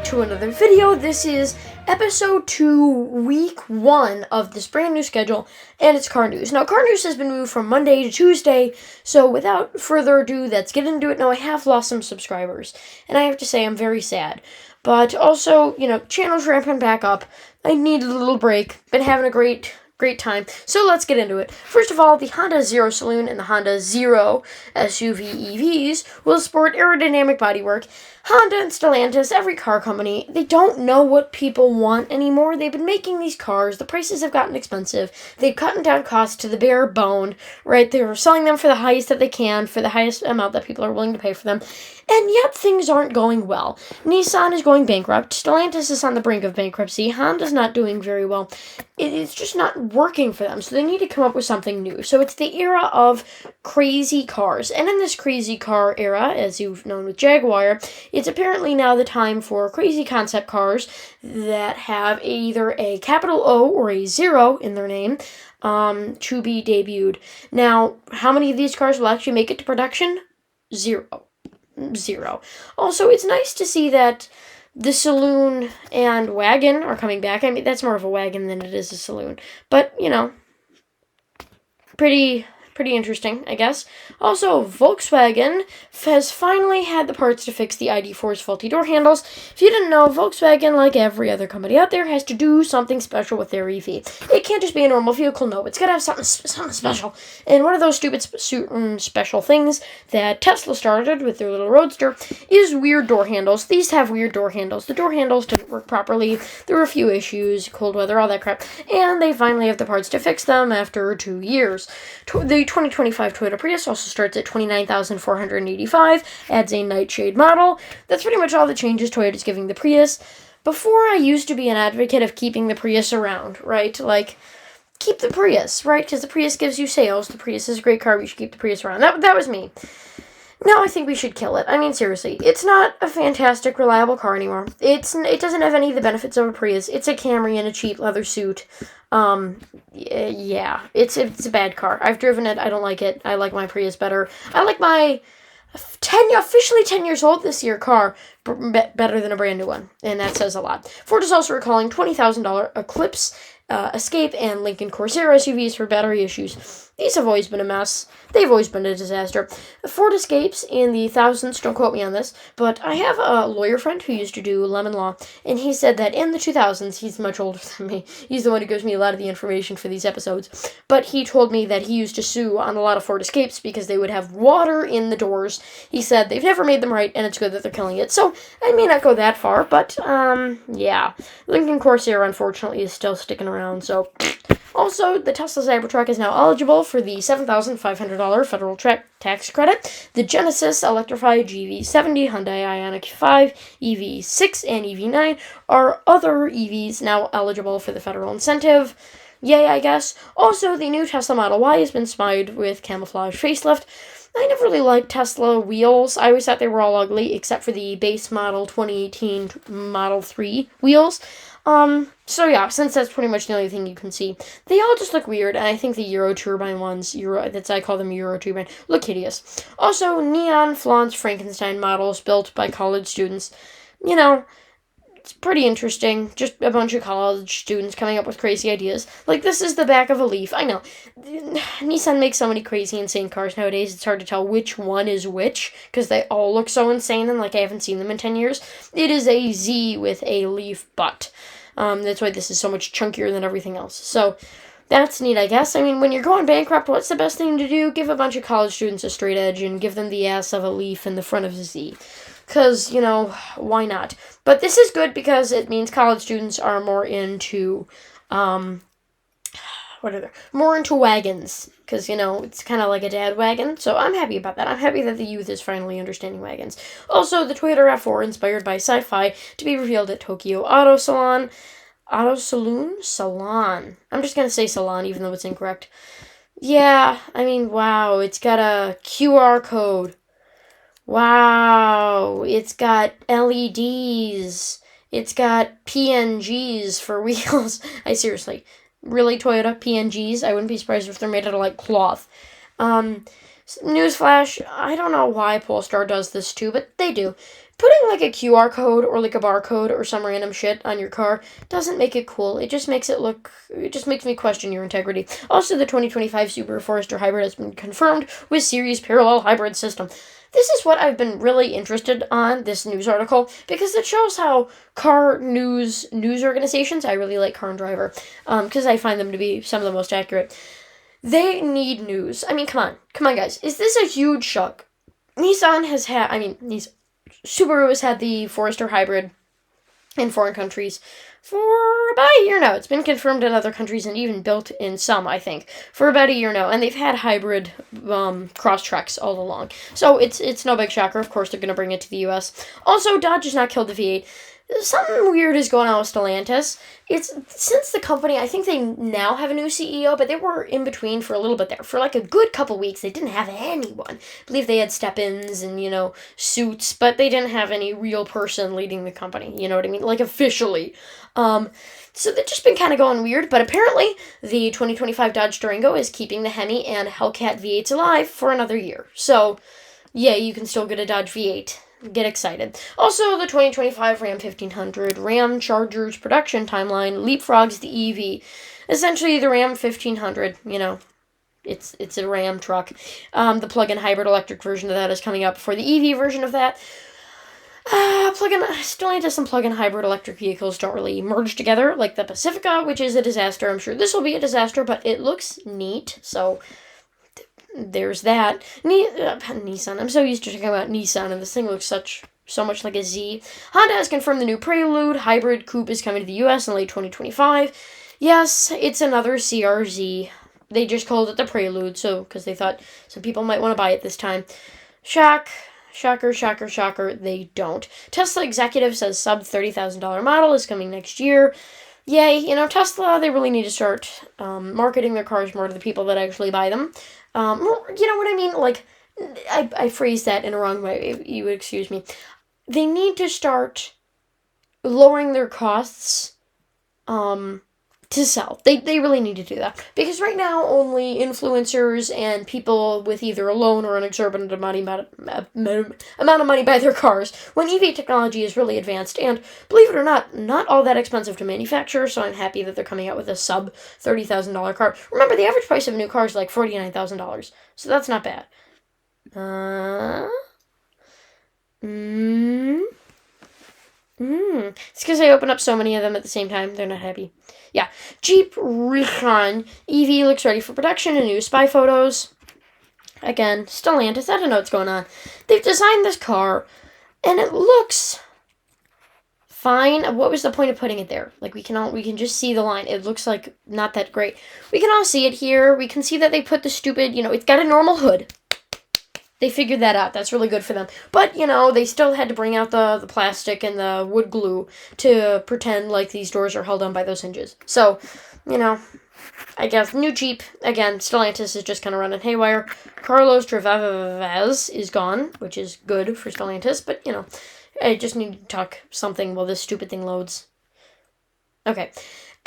to another video. This is episode 2, week 1 of this brand new schedule, and it's car news. Now, car news has been moved from Monday to Tuesday, so without further ado, let's get into it. Now, I have lost some subscribers, and I have to say I'm very sad. But also, channel's ramping back up. I needed a little break. Been having a great time. So let's get into it. First of all, the Honda Zero Saloon and the Honda Zero SUV EVs will sport aerodynamic bodywork. Honda and Stellantis, every car company, they don't know what people want anymore. They've been making these cars. The prices have gotten expensive. They've cut down costs to the bare bone, right? They're selling them for the highest that they can, for the highest amount that people are willing to pay for them. And yet things aren't going well. Nissan is going bankrupt. Stellantis is on the brink of bankruptcy. Honda's not doing very well. It's just not working for them. So they need to come up with something new. So it's the era of crazy cars. And in this crazy car era, as you've known with Jaguar, it's apparently now the time for crazy concept cars that have either a capital O or a zero in their name to be debuted. Now, how many of these cars will actually make it to production? Zero. Also, it's nice to see that the saloon and wagon are coming back. I mean, that's more of a wagon than it is a saloon. But, pretty interesting, I guess. Also, Volkswagen has finally had the parts to fix the ID4's faulty door handles. If you didn't know, Volkswagen, like every other company out there, has to do something special with their EV. It can't just be a normal vehicle, no. It's got to have something special. And one of those stupid special things that Tesla started with their little Roadster is weird door handles. These have weird door handles. The door handles didn't work properly. There were a few issues, cold weather, all that crap. And they finally have the parts to fix them after 2 years. The 2025 Toyota Prius also starts at $29,485, adds a nightshade model. That's pretty much all the changes Toyota's giving the Prius. Before, I used to be an advocate of keeping the Prius around, right? Like, keep the Prius, right? Because the Prius gives you sales. The Prius is a great car. We should keep the Prius around. That was me. Now I think we should kill it. I mean, seriously, it's not a fantastic, reliable car anymore. It doesn't have any of the benefits of a Prius. It's a Camry in a cheap leather suit. Yeah, it's a bad car. I've driven it. I don't like it. I like my Prius better. I like my officially 10 years old this year car better than a brand new one, and that says a lot. Ford is also recalling $20,000 Eclipse, Escape, and Lincoln Corsair SUVs for battery issues. These have always been a mess. They've always been a disaster. Ford Escapes in the thousands, don't quote me on this, but I have a lawyer friend who used to do lemon law, and he said that in the 2000s, he's much older than me, he's the one who gives me a lot of the information for these episodes, but he told me that he used to sue on a lot of Ford Escapes because they would have water in the doors. He said they've never made them right, and it's good that they're killing it. So, I may not go that far, but, yeah. Lincoln Corsair, unfortunately, is still sticking around, so... Also, the Tesla Cybertruck is now eligible for the $7,500 federal tax credit. The Genesis electrified GV70, Hyundai Ioniq 5, EV6, and EV9 are other EVs now eligible for the federal incentive. Yay, I guess. Also, the new Tesla Model Y has been spied with camouflage facelift. I never really liked Tesla wheels. I always thought they were all ugly, except for the base model 2018 Model 3 wheels. So yeah, since that's pretty much the only thing you can see, they all just look weird, and I think the Euro Turbine ones, I call them Euro Turbine, look hideous. Also, neon flaunts Frankenstein models built by college students. It's pretty interesting. Just a bunch of college students coming up with crazy ideas. Like, this is the back of a Leaf. I know. Nissan makes so many crazy, insane cars nowadays, it's hard to tell which one is which, because they all look so insane, and like I haven't seen them in 10 years. It is a Z with a Leaf butt. That's why this is so much chunkier than everything else. So, that's neat, I guess. I mean, when you're going bankrupt, what's the best thing to do? Give a bunch of college students a straight edge and give them the ass of a Leaf and the front of a Z. Because, why not? But this is good because it means college students are more into, more into wagons. Because, it's kind of like a dad wagon. So I'm happy about that. I'm happy that the youth is finally understanding wagons. Also, the Toyota RAV4, inspired by sci-fi, to be revealed at Tokyo Auto Salon. Salon. I'm just going to say salon, even though it's incorrect. Yeah, I mean, wow. It's got a QR code. Wow, it's got LEDs. It's got PNGs for wheels. Seriously, really, Toyota PNGs? I wouldn't be surprised if they're made out of, like, cloth. Newsflash, I don't know why Polestar does this too, but they do. putting like a QR code or like a barcode or some random shit on your car doesn't make it cool. It just makes me question your integrity. Also, the 2025 Subaru Forester Hybrid has been confirmed with series parallel hybrid system. This is what I've been really interested on, this news article, because it shows how car news organizations, I really like Car and Driver, because I find them to be some of the most accurate. They need news. I mean, come on, guys. Is this a huge shock? Subaru has had the Forester Hybrid in foreign countries for about a year now. It's been confirmed in other countries and even built in some, I think, for about a year now. And they've had hybrid Crosstreks all along. So it's no big shocker. Of course, they're going to bring it to the U.S. Also, Dodge has not killed the V8. Something weird is going on with Stellantis. It's since the company, I think they now have a new CEO, but they were in between for a little bit there. For like a good couple weeks, they didn't have anyone. I believe they had step-ins and, suits, but they didn't have any real person leading the company. You know what I mean? Like, officially. So they've just been kind of going weird, but apparently the 2025 Dodge Durango is keeping the Hemi and Hellcat V8s alive for another year. So, yeah, you can still get a Dodge V8. Get excited. Also, the 2025 Ram 1500 Ram Chargers production timeline leapfrogs the EV. Essentially, the Ram 1500, it's a Ram truck. The plug-in hybrid electric version of that is coming out before the EV version of that. Stellantis and plug-in hybrid electric vehicles don't really merge together like the Pacifica, which is a disaster. I'm sure this will be a disaster, but it looks neat, so there's that. Nissan. I'm so used to talking about Nissan, and this thing looks so much like a Z. Honda has confirmed the new Prelude hybrid coupe is coming to the U.S. in late 2025. Yes, it's another CRZ. They just called it the Prelude, because they thought some people might want to buy it this time. Shocker, they don't. Tesla executive says sub $30,000 model is coming next year. Yay, Tesla, they really need to start marketing their cars more to the people that actually buy them. You know what I mean? Like, I phrased that in a wrong way, you would excuse me. They need to start lowering their costs, to sell. They really need to do that. Because right now, only influencers and people with either a loan or an exorbitant amount of money buy their cars, when EV technology is really advanced, and believe it or not all that expensive to manufacture, so I'm happy that they're coming out with a sub $30,000 car. Remember, the average price of a new car is like $49,000, so that's not bad. It's because I open up so many of them at the same time. They're not happy. Yeah. Jeep Recon EV looks ready for production in new spy photos. Again, Stellantis. I don't know what's going on. They've designed this car, and it looks fine. What was the point of putting it there? Like, we can just see the line. It looks like not that great. We can all see it here. We can see that they put the stupid, it's got a normal hood. They figured that out. That's really good for them. But, they still had to bring out the plastic and the wood glue to pretend like these doors are held on by those hinges. So, I guess new Jeep. Again, Stellantis is just kind of running haywire. Carlos Trevives is gone, which is good for Stellantis. But, I just need to talk something while this stupid thing loads. Okay.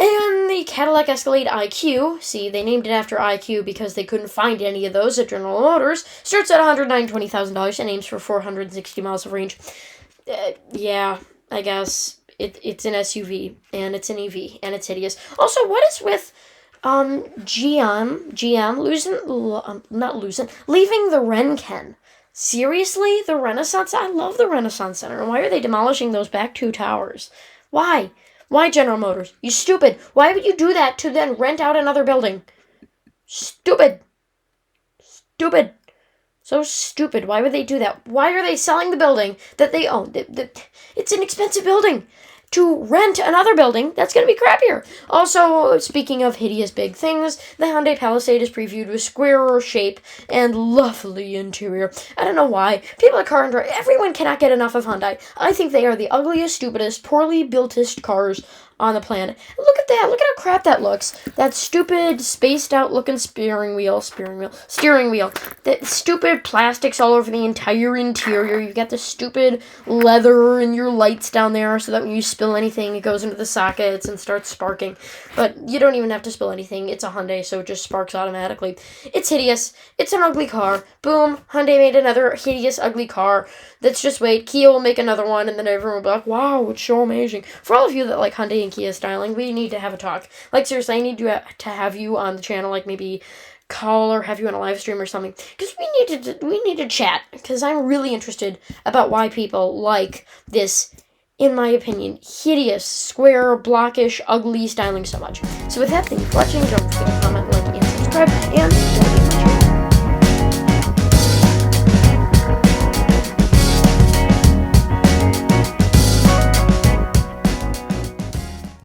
And the Cadillac Escalade IQ, see, they named it after IQ because they couldn't find any of those at General Motors, starts at $120,000 and aims for 460 miles of range. Yeah, I guess it's an SUV, and it's an EV, and it's hideous. Also, what is with GM leaving the Recon? Seriously? The Renaissance? I love the Renaissance Center. Why are they demolishing those back two towers? Why? Why, General Motors? You stupid. Why would you do that to then rent out another building? Stupid. So stupid. Why would they do that? Why are they selling the building that they own? It's an expensive building. To rent another building, that's going to be crappier. Also, speaking of hideous big things, the Hyundai Palisade is previewed with squarer shape and lovely interior. I don't know why. People at Car and Drive, everyone cannot get enough of Hyundai. I think they are the ugliest, stupidest, poorly builtest cars on the planet. Look at that. Look at how crap that looks. That stupid, spaced out looking steering wheel. That stupid plastics all over the entire interior. You've got the stupid leather in your lights down there so that when you spill anything, it goes into the sockets and starts sparking. But you don't even have to spill anything. It's a Hyundai, so it just sparks automatically. It's hideous. It's an ugly car. Boom. Hyundai made another hideous, ugly car. Let's just wait. Kia will make another one, and then everyone will be like, wow, it's so amazing. For all of you that like Hyundai and Kia styling, we need to have a talk. Like, seriously, I need to have you on the channel, like maybe call or have you on a live stream or something, because we need to chat, because I'm really interested about why people like this, in my opinion, hideous, square, blockish, ugly styling so much. So with that, thank you for watching. Don't forget to comment, like, and subscribe.